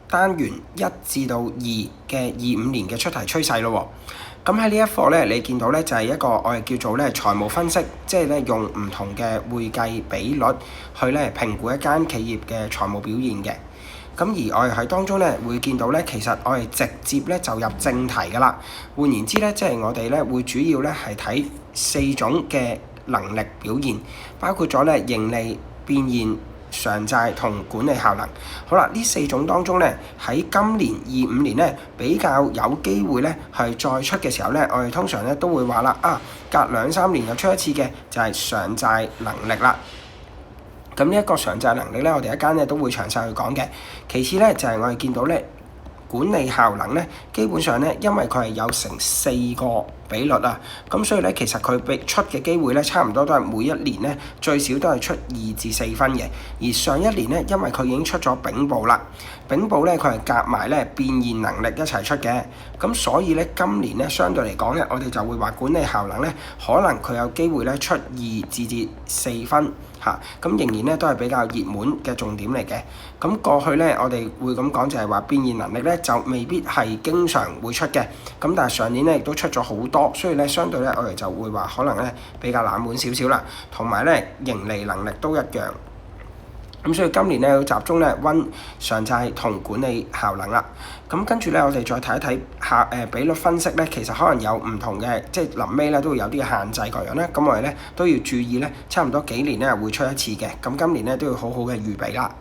單元1至到2嘅25年嘅出題趨勢咯。咁喺呢一課咧，你見到咧就係一個我哋叫做咧財務分析，即係咧用唔同嘅會計比率去咧評估一間企業嘅財務表現嘅。咁而我哋喺當中咧會見到咧，其實我哋直接咧就入正題㗎啦。換言之咧，即係我哋咧會主要咧係睇4種嘅能力表現，包括咗咧盈利、變現、償債同管理效能。好啦，呢4種當中咧，喺今年25年咧比較有機會咧係再出嘅時候咧，我哋通常咧都會話啦，隔2-3年又出一次嘅就係償債能力啦。咁呢一個償債能力咧，我哋一間咧都會詳細去講嘅。其次咧就係我哋見到咧管理效能咧，基本上咧因為佢係有成4個比率啊，咁所以咧其實佢俾出嘅機會咧差唔多都係每一年咧最少都係出2至4分嘅。而上一年咧，因為佢已經出咗丙部啦，丙部咧佢係夾埋咧變現能力一齊出嘅，咁所以咧今年咧相對嚟講咧，我哋就會話管理效能咧可能佢有機會咧出2至4分。咁仍然咧都係比較熱門嘅重點嚟嘅。咁過去咧，我哋會咁講就係話變現能力咧就未必係經常會出嘅。咁但係上年咧亦都出咗好多，所以咧相對咧我哋就會話可能咧比較冷門少少啦。同埋咧盈利能力都一樣。咁所以今年咧要集中咧溫償債同管理效能啦。咁跟住咧，我哋再睇一睇比率分析咧，其實可能有唔同嘅，即係臨尾咧都會有啲限制各樣咧。咁我哋咧都要注意咧，差唔多幾年咧會出一次嘅。咁今年咧都要好好嘅預備啦。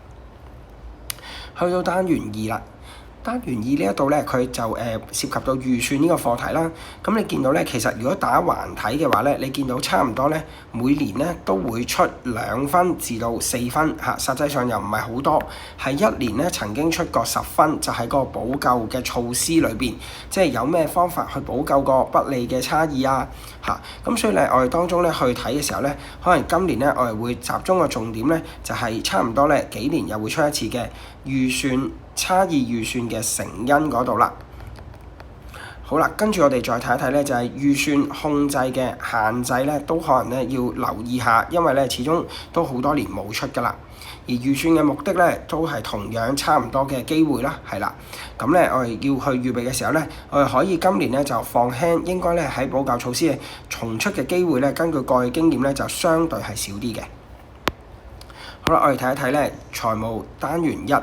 去到單元2啦。單元2呢一度咧，佢就涉及到預算呢個課題啦。咁你見到咧，其實如果打橫睇嘅話咧，你見到差唔多咧，每年咧都會出2分至到4分嚇，實際上又唔係好多。係一年咧曾經出過10分，就喺個補救嘅措施裏邊，即係有咩方法去補救個不利嘅差異啊嚇。咁所以咧，我哋當中咧去睇嘅時候咧，可能今年咧我哋會集中個重點咧，就係差唔多咧幾年又會出一次嘅預算差異預算嘅成因嗰度啦。好啦，跟住我哋再睇一睇咧，就係預算控制嘅限制咧，都可能咧要留意下，因為咧始終都好多年冇出㗎啦。而預算嘅目的咧，都係同樣差唔多嘅機會啦，係啦。咁咧，我哋要去預備嘅時候咧，我哋可以今年咧就放輕，應該咧喺補救措施嘅重出嘅機會咧，根據過去經驗咧，就相對係少啲嘅。好啦，我哋睇一睇咧財務單元1。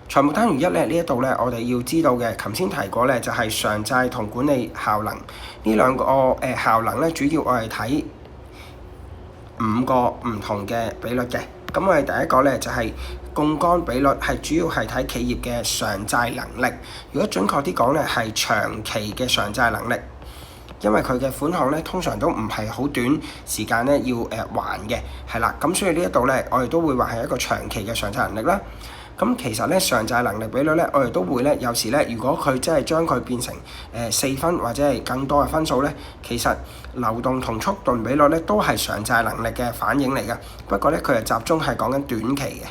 財務單元1咧呢一度咧，我哋要知道嘅，頭先提過咧，就係償債同管理效能呢兩個效能咧，主要我係睇5個唔同嘅比率嘅。咁我哋第一個咧就係槓桿比率，係主要係睇企業嘅償債能力。如果準確啲講咧，係長期嘅償債能力，因為佢嘅款項咧通常都唔係好短時間咧要還嘅，係啦。咁所以呢一度咧，我哋都會話係一個長期嘅償債能力啦。咁其實咧償債能力比率咧，我哋都會咧有時咧，如果佢真係將佢變成4分或者係更多嘅分數咧，其實流動同速動比率咧都係償債能力嘅反應嚟嘅。不過咧，佢係集中係講緊短期嘅。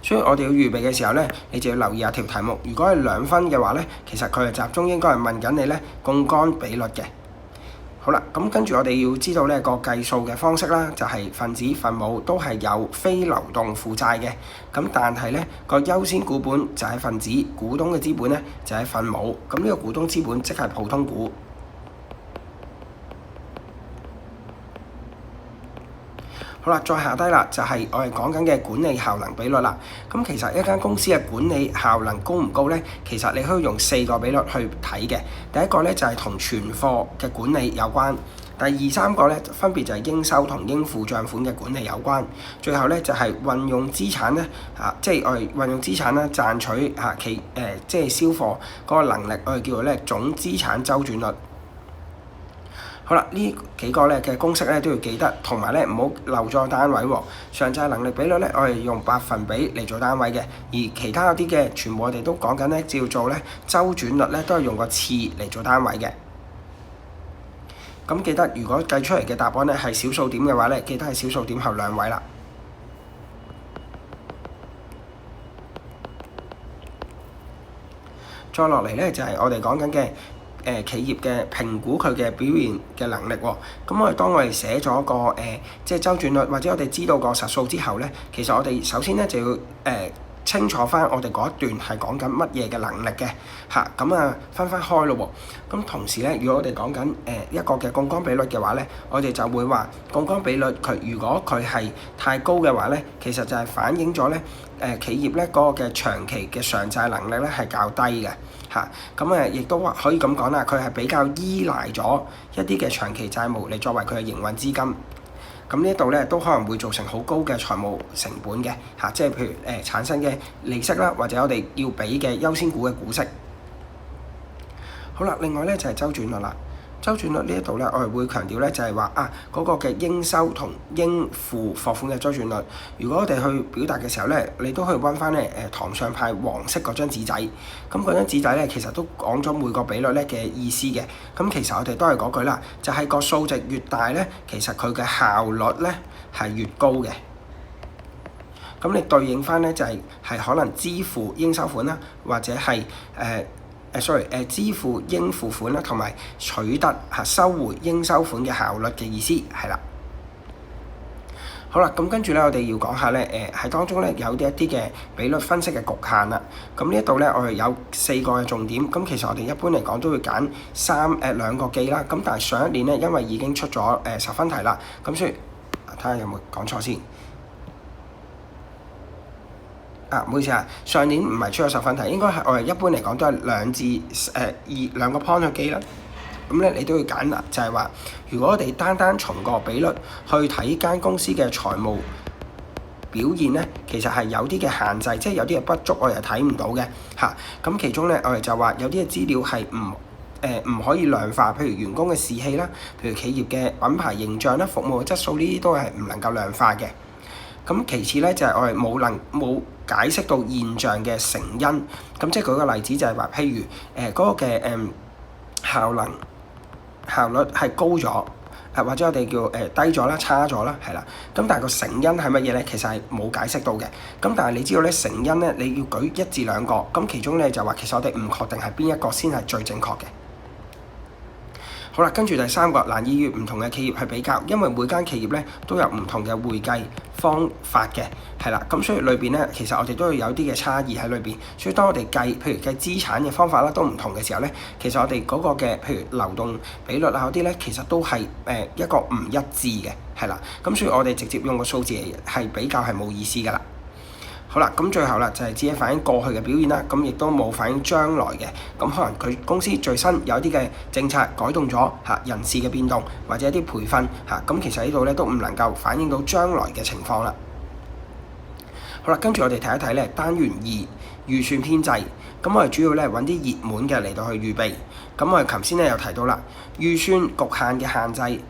所以我哋要預備嘅時候咧，你就要留意下條題目。如果係2分嘅話咧，其實佢係集中應該係問緊你咧槓桿比率嘅。好啦，咁跟住我哋要知道呢個計數嘅方式啦，就係分子分母都係有非流動負債嘅，咁但係咧個優先股本就係分子，股東嘅資本咧就係分母，咁呢個股東資本即係普通股。好啦，再下低啦，就係我哋講緊嘅管理效能比率啦。咁其實一間公司嘅管理效能高唔高咧？其實你可以用4個比率去睇嘅。第一個咧就係同存貨嘅管理有關。第2、3個咧分別就係應收同應付帳款嘅管理有關。最後咧就係運用資產咧即係我哋運用資產啦，賺取即係銷貨嗰個能力，我哋叫做咧總資產週轉率。好啦，呢幾個咧嘅公式咧都要記得，同埋咧唔好漏咗單位喎。償債能力比率咧，我哋用百分比嚟做單位嘅，而其他嗰啲嘅全部我哋都講緊咧，照做咧週轉率咧都係用個次嚟做單位嘅。咁記得，如果計出嚟嘅答案咧係小數點嘅話咧，記得係小數點後2位啦。再落嚟咧就係我哋講緊嘅。企業嘅評估佢嘅表現嘅能力喎，咁當我哋寫咗個即係週轉率，或者我哋知道個實數之後咧，其實我哋首先咧就要清楚翻我哋嗰一段係講緊乜嘢嘅能力嘅嚇，咁分開咯喎。咁同時咧，如果我哋講緊一個嘅槓桿比率嘅話咧，我哋就會話槓桿比率如果佢係太高嘅話咧，其實就係反映咗咧企業咧嗰個嘅長期嘅償債能力咧係較低嘅嚇。咁亦都可以咁講啦，佢係比較依賴咗一啲嘅長期債務嚟作為佢嘅營運資金。咁呢一度咧都可能會造成好高嘅財務成本嘅嚇，即係譬如產生嘅利息啦，或者我哋要俾嘅優先股嘅股息。好啦，另外咧就係周轉率啦。周轉率呢一度咧，我哋會強調咧就係話嗰個嘅應收同應付貨款嘅周轉率。如果我哋去表達嘅時候咧，你都可以揾翻咧堂上派黃色嗰張紙仔。咁嗰張紙仔咧，其實都講咗每個比率咧嘅意思嘅。咁其實我哋都係嗰句啦，就係個數值越大咧，其實佢嘅效率咧係越高嘅。咁你對應翻咧就係可能支付應收款啦，或者係支付應付款啦，同埋取得收回應收款嘅效率嘅意思係啦。好啦，咁跟住咧，我哋要講下咧喺當中咧有一啲嘅比率分析嘅局限啦。咁呢一度咧，我哋有4個嘅重點。咁其實我哋一般嚟講都會揀2個記啦。咁但係上一年咧，因為已經出咗10分題啦，咁所以睇下有冇講錯先。唔好意思上年唔係出咗10分題，應該係我哋一般嚟講都係2個 point 去記啦。咁咧你都要揀啦，就係話如果我哋單從個比率去睇間公司嘅財務表現咧，其實係有啲嘅限制，即係有啲嘅不足，我哋係睇唔到嘅嚇。咁其中咧，我哋就話有啲嘅資料係唔可以量化，譬如員工嘅士氣啦，譬如企業嘅品牌形象啦、服務嘅質素，呢啲都係唔能夠量化嘅。咁其次咧就係我哋冇解釋到現象嘅成因。咁即係舉個例子就係話，譬如嗰個嘅效率係高咗，或者我哋叫低咗啦、差咗啦，係啦。咁但係個成因係乜嘢咧？其實係冇解釋到嘅。咁但係你知道咧，成因咧你要舉1至2個，咁其中咧就話其實我哋唔確定係邊一個先係最正確嘅。好啦，跟住第3個難以與唔同嘅企業去比較，因為每間企業咧都有唔同嘅會計方法嘅，係啦，咁所以裏邊咧其實我哋都要有啲嘅差異喺裏邊。所以當我哋譬如計資產嘅方法啦都唔同嘅時候咧，其實我哋嗰個嘅譬如流動比率嗰啲咧，其實都係一個唔一致嘅，係啦。咁所以我哋直接用個數字係比較係冇意思㗎啦。好啦，咁最後啦就係只係反映過去嘅表現啦，咁亦都冇反映將來嘅。咁可能佢公司最新有啲嘅政策改動咗人事嘅變動，或者一啲培訓咁其實呢度咧都唔能夠反映到將來嘅情況啦。好啦，跟住我哋睇一睇咧單元2預算編制。咁我哋主要咧揾啲熱門嘅嚟到去預備。咁我哋頭先咧有提到啦，預算局限嘅限制。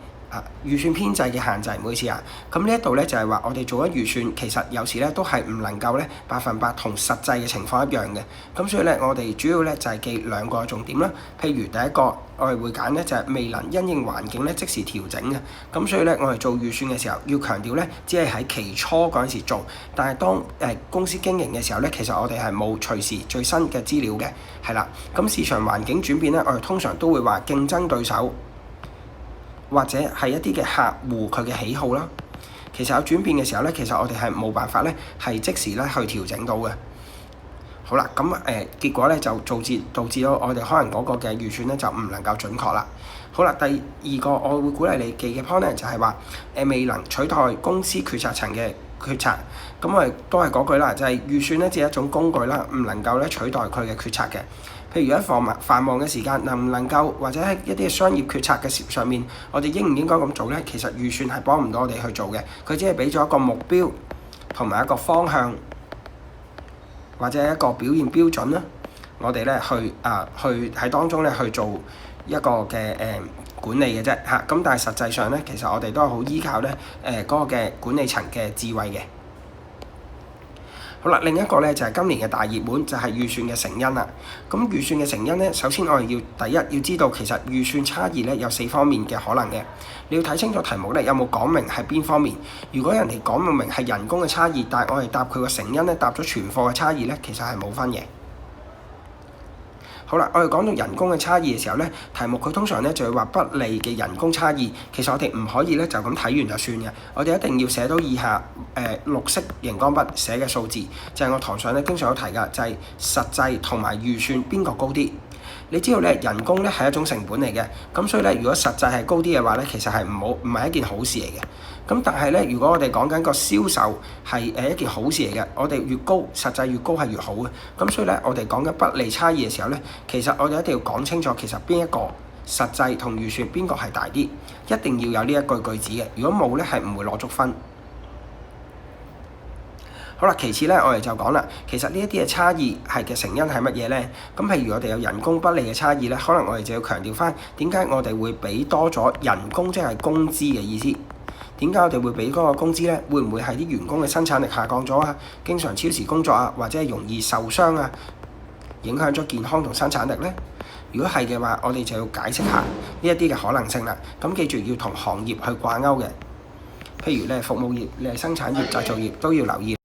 預算編制嘅限制，唔好意思咁呢一度咧就係話我哋做咗預算，其實有時咧都係唔能夠咧100%同實際嘅情況一樣嘅。咁所以咧我哋主要咧就係記2個重點啦。譬如第一個我哋會揀咧就係未能因應環境咧即時調整嘅。咁所以咧我哋做預算嘅時候要強調咧，只係喺期初嗰陣時做，但係當公司經營嘅時候咧，其實我哋係冇隨時最新嘅資料嘅，係啦。咁市場環境轉變咧，我哋通常都會話競爭對手，或者係一啲嘅客戶佢嘅喜好啦，其實有轉變嘅時候咧，其實我哋係冇辦法咧係即時咧去調整到嘅。好啦，咁結果咧就導致到我哋可能嗰個嘅預算咧就唔能夠準確啦。好啦，第2個我會鼓勵你記嘅 point 咧就係話未能取代公司決策層嘅決策。咁我哋都係嗰句啦，就係預算咧只係一種工具啦，唔能夠咧取代佢嘅決策嘅。譬如喺繁忙嘅時間，能唔能夠或者喺一啲商業決策嘅上面，我哋應唔應該咁做咧？其實預算係幫唔到我哋去做嘅，佢只係俾咗一個目標同埋一個方向，或者一個表現標準啦。我哋咧去喺當中咧去做一個嘅管理嘅啫嚇。咁但係實際上咧，其實我哋都係好依靠咧嗰個嘅管理層嘅智慧嘅。好啦，另一個咧就係今年嘅大熱門，就係預算嘅成因啦。咁預算嘅成因咧，首先我哋第一要知道其實預算差異咧有4方面嘅可能嘅。你要睇清楚題目咧有冇講明係邊方面。如果人哋講明係人工嘅差異，但係我哋答佢個成因咧答咗存貨嘅差異咧，其實係冇分嘅。好啦，我哋講到人工嘅差異嘅時候咧，題目佢通常咧就會話不利嘅人工差異。其實我哋唔可以咧就咁睇完就算嘅，我哋一定要寫到以下綠色熒光筆寫嘅數字，就係我堂上咧經常有提㗎，就係實際同埋預算邊個高啲。你知道咧人工咧係一種成本嚟嘅，咁所以咧如果實際係高啲嘅話咧，其實係唔係一件好事嚟嘅。咁但係咧，如果我哋講緊個銷售係一件好事嚟嘅，我哋越高實際越高係越好嘅。咁所以咧，我哋講緊不利差異嘅時候咧，其實我哋一定要講清楚，其實邊一個實際同預算邊個係大啲，一定要有呢一句句子嘅。如果冇咧，係唔會攞足分。好啦，其次咧，我哋就講啦，其實呢一啲嘅差異係嘅成因係乜嘢咧？咁譬如我哋有人工不利嘅差異咧，可能我哋就要強調翻點解我哋會俾多咗人工，即係工資嘅意思。點解我哋會俾嗰個工資咧？會唔會係啲員工嘅生產力下降咗啊？經常超時工作啊，或者係容易受傷啊，影響咗健康同生產力咧？如果係嘅話，我哋就要解釋下呢一啲嘅可能性啦。咁記住要同行業去掛鈎嘅，譬如咧服務業、你係生產業、製造業都要留意。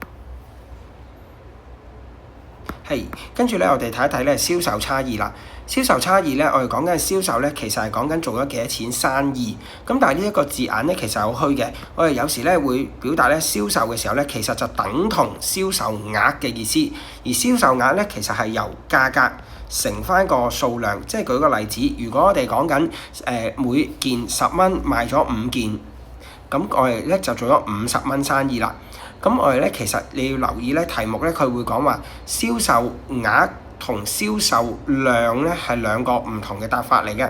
跟住咧，我哋睇一睇咧銷售差異啦。銷售差異咧，我哋講緊銷售咧，其實係講緊做咗幾多錢生意。咁但係呢一個字眼咧，其實好虛嘅。我哋有時咧會表達咧銷售嘅時候咧，其實就等同銷售額嘅意思。而銷售額咧，其實係由價格乘翻個數量。即係舉個例子，如果我哋講緊每件10蚊賣咗5件，咁我哋咧就做咗50蚊生意啦。咁我哋咧其實你要留意咧題目咧，佢會講話銷售額同銷售量咧係兩個唔同嘅答法嚟嘅。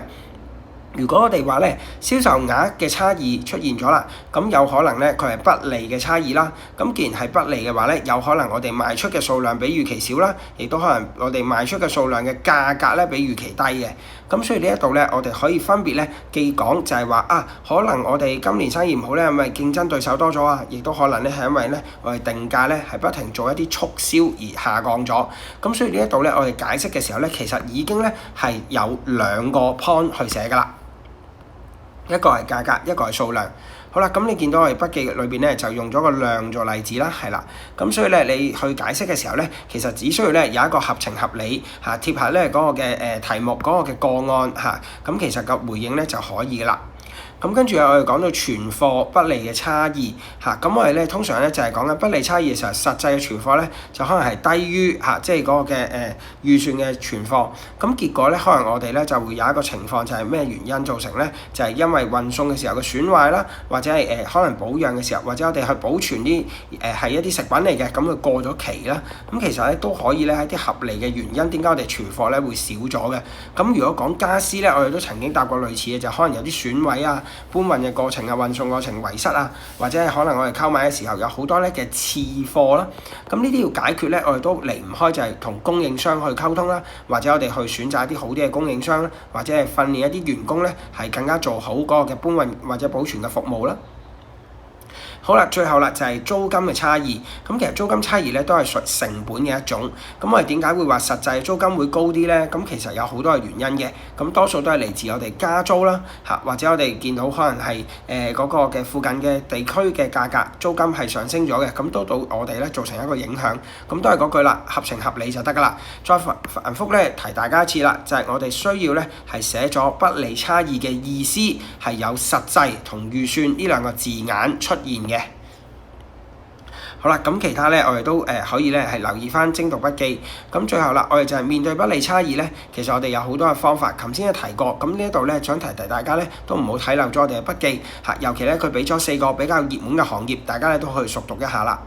如果我哋話咧銷售額嘅差異出現咗啦，咁有可能咧佢係不利嘅差異啦。咁既然係不利嘅話咧，有可能我哋賣出嘅數量比預期少啦，亦都可能我哋賣出嘅數量嘅價格咧比預期低嘅。咁所以呢一度咧，我哋可以分別咧既講就係話可能我哋今年生意唔好咧，係咪競爭對手多咗啊？亦都可能咧係因為咧我哋定價咧係不停做一啲促銷而下降咗。咁所以呢一度咧，我哋解釋嘅時候咧，其實已經咧係有兩個 point 去寫㗎啦。一個係價格，一個係數量。好啦，咁你見到我哋筆記裏邊咧就用咗個量做例子啦，係啦。咁所以咧你去解釋嘅時候咧，其實只需要咧有一個合情合理貼下咧嗰個嘅題目嗰個嘅個案咁其實個回應咧就可以㗎啦。咁跟住我哋講到存貨不利嘅差異咁我哋咧通常咧就係講緊不利差異嘅時候，實際嘅存貨咧就可能係低於即係嗰個嘅預算嘅存貨。咁結果咧可能我哋咧就會有一個情況，就係咩原因造成咧？就係因為運送嘅時候嘅損壞啦，或者係可能保養嘅時候，或者我哋去保存啲係一啲食品嚟嘅，咁佢過咗期啦。咁其實咧都可以咧喺啲合理嘅原因，點解我哋存貨咧會少咗嘅？咁如果講家私咧，我哋都曾經答過類似嘅，就可能有啲損毀啊。搬運嘅過程啊，運送過程遺失啊，或者係可能我哋購買嘅時候有好多咧嘅次貨啦。咁呢啲要解決咧，我哋都離唔開就係同供應商去溝通啦，或者我哋去選擇一啲好啲嘅供應商啦，或者係訓練一啲員工咧係更加做好嗰個嘅搬運或者保存嘅服務啦。好啦，最後啦就係租金嘅差異。咁其實租金差異咧都係屬成本嘅一種。咁我哋點解會話實際租金會高啲咧？咁其實有好多嘅原因嘅。咁多數都係嚟自我哋加租啦，或者我哋見到可能係嗰個嘅附近嘅地區嘅價格租金係上升咗嘅，咁都對我哋咧造成一個影響。咁都係嗰句啦，合情合理就得㗎啦。再反覆咧提大家一次啦，就係我哋需要咧係寫咗不利差異嘅意思係有實際同預算呢兩個字眼出現嘅。好啦，咁其他咧，我哋都可以咧係留意翻精讀筆記。咁最後啦，我哋就係面對不利差異咧，其實我哋有好多嘅方法。頭先都提過，咁呢一度咧想提大家咧，都唔好睇漏咗我哋嘅筆記尤其咧佢俾咗4個比較熱門嘅行業，大家咧都可以熟讀一下啦。